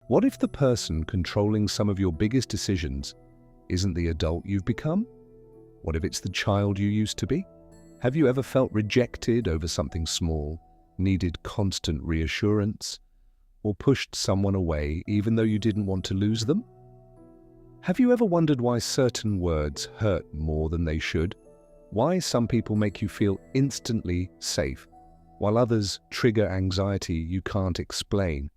What if the person controlling some of your biggest decisions isn't the adult you've become? What if it's the child you used to be? Have you ever felt rejected over something small, needed constant reassurance, or pushed someone away even though you didn't want to lose them? Have you ever wondered why certain words hurt more than they should? Why some people make you feel instantly safe, while others trigger anxiety you can't explain?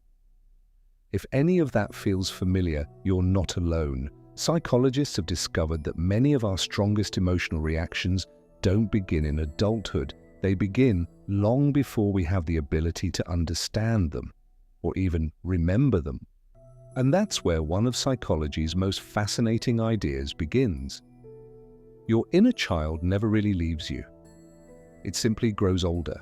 If any of that feels familiar, you're not alone. Psychologists have discovered that many of our strongest emotional reactions don't begin in adulthood. They begin long before we have the ability to understand them, or even remember them. And that's where one of psychology's most fascinating ideas begins. Your inner child never really leaves you. It simply grows older.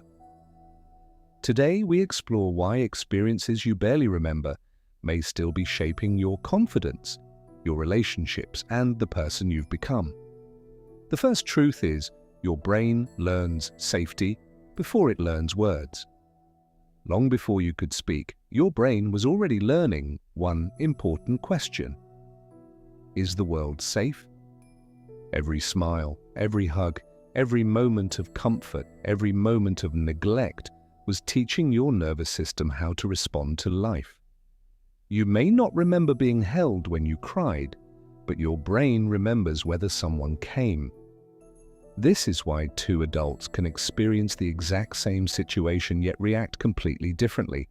Today, we explore why experiences you barely remember may still be shaping your confidence, your relationships, and the person you've become. The first truth is, your brain learns safety before it learns words. Long before you could speak, your brain was already learning one important question. Is the world safe? Every smile, every hug, every moment of comfort, every moment of neglect was teaching your nervous system how to respond to life. You may not remember being held when you cried, but your brain remembers whether someone came. This is why two adults can experience the exact same situation yet react completely differently.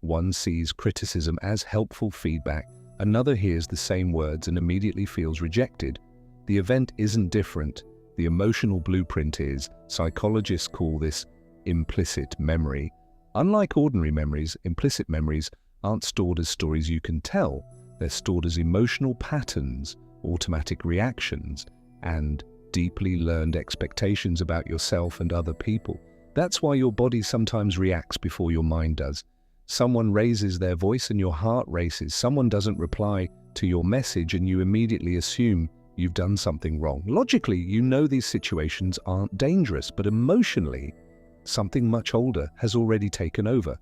One sees criticism as helpful feedback, another hears the same words and immediately feels rejected. The event isn't different, the emotional blueprint is. Psychologists call this implicit memory. Unlike ordinary memories, implicit memories aren't stored as stories you can tell. They're stored as emotional patterns, automatic reactions, and deeply learned expectations about yourself and other people. That's why your body sometimes reacts before your mind does. Someone raises their voice and your heart races. Someone doesn't reply to your message and you immediately assume you've done something wrong. Logically, you know these situations aren't dangerous, but emotionally, something much older has already taken over.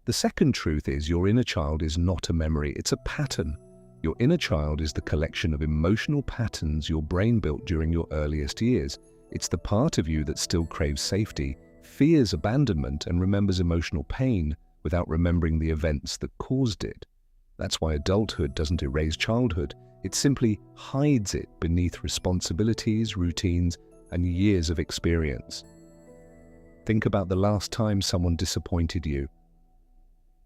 The second truth is your inner child is not a memory, it's a pattern. Your inner child is the collection of emotional patterns your brain built during your earliest years. It's the part of you that still craves safety, fears abandonment, and remembers emotional pain without remembering the events that caused it. That's why adulthood doesn't erase childhood. It simply hides it beneath responsibilities, routines, and years of experience. Think about the last time someone disappointed you.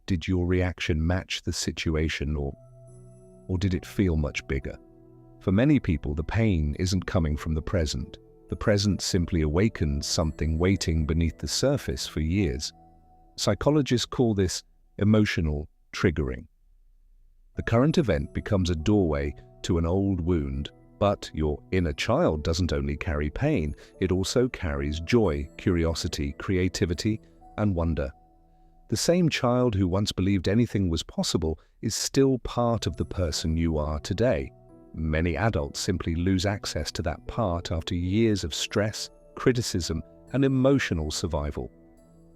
Did your reaction match the situation, or did it feel much bigger? For many people, the pain isn't coming from the present. The present simply awakens something waiting beneath the surface for years. Psychologists call this emotional triggering. The current event becomes a doorway to an old wound, but your inner child doesn't only carry pain, it also carries joy, curiosity, creativity, and wonder. The same child who once believed anything was possible is still part of the person you are today. Many adults simply lose access to that part after years of stress, criticism, and emotional survival.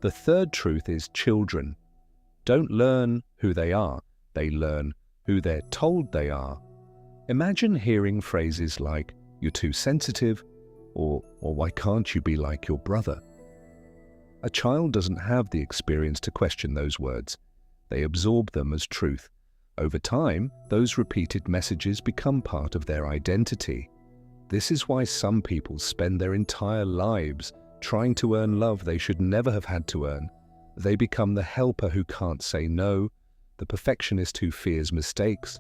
The third truth is children don't learn who they are, they learn who they're told they are. Imagine hearing phrases like, "You're too sensitive," or "Why can't you be like your brother?" A child doesn't have the experience to question those words. They absorb them as truth. Over time, those repeated messages become part of their identity. This is why some people spend their entire lives trying to earn love they should never have had to earn. They become the helper who can't say no, the perfectionist who fears mistakes,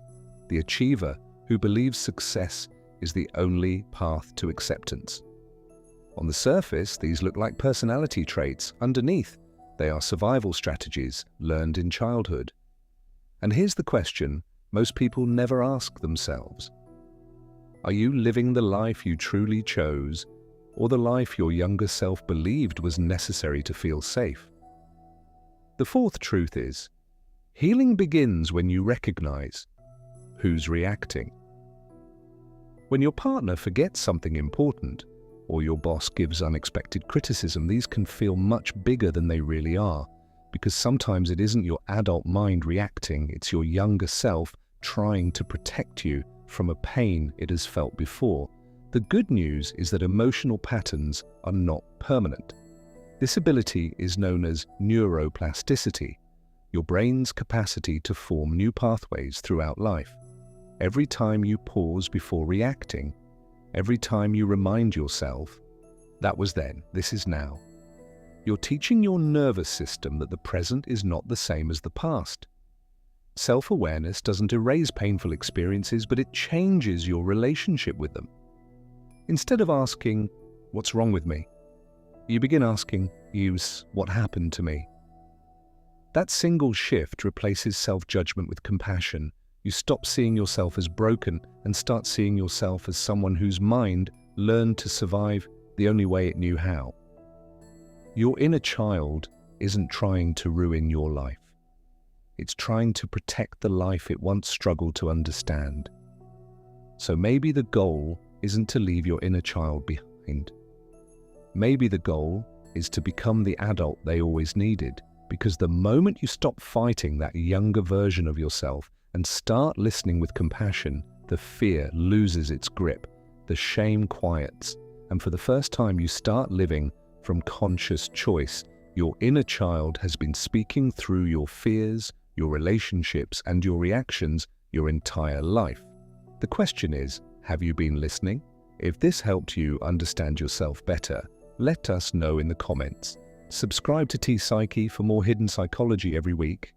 the achiever who believes success is the only path to acceptance. On the surface, these look like personality traits. Underneath, they are survival strategies learned in childhood. And here's the question most people never ask themselves. Are you living the life you truly chose, or the life your younger self believed was necessary to feel safe? The fourth truth is, healing begins when you recognize who's reacting. When your partner forgets something important, or your boss gives unexpected criticism, these can feel much bigger than they really are. because sometimes it isn't your adult mind reacting, it's your younger self trying to protect you from a pain it has felt before. The good news is that emotional patterns are not permanent. This ability is known as neuroplasticity, your brain's capacity to form new pathways throughout life. Every time you pause before reacting, every time you remind yourself, that was then, this is now, you're teaching your nervous system that the present is not the same as the past. Self-awareness doesn't erase painful experiences, but it changes your relationship with them. Instead of asking, "What's wrong with me?" you begin asking, "What happened to me?" That single shift replaces self-judgment with compassion. You stop seeing yourself as broken and start seeing yourself as someone whose mind learned to survive the only way it knew how. Your inner child isn't trying to ruin your life. It's trying to protect the life it once struggled to understand. So maybe the goal isn't to leave your inner child behind. Maybe the goal is to become the adult they always needed, because the moment you stop fighting that younger version of yourself and start listening with compassion, the fear loses its grip, the shame quiets, and for the first time you start living from conscious choice. Your inner child has been speaking through your fears, your relationships, and your reactions your entire life. The question is, have you been listening? If this helped you understand yourself better, let us know in the comments. Subscribe to Teeh Psyche for more hidden psychology every week.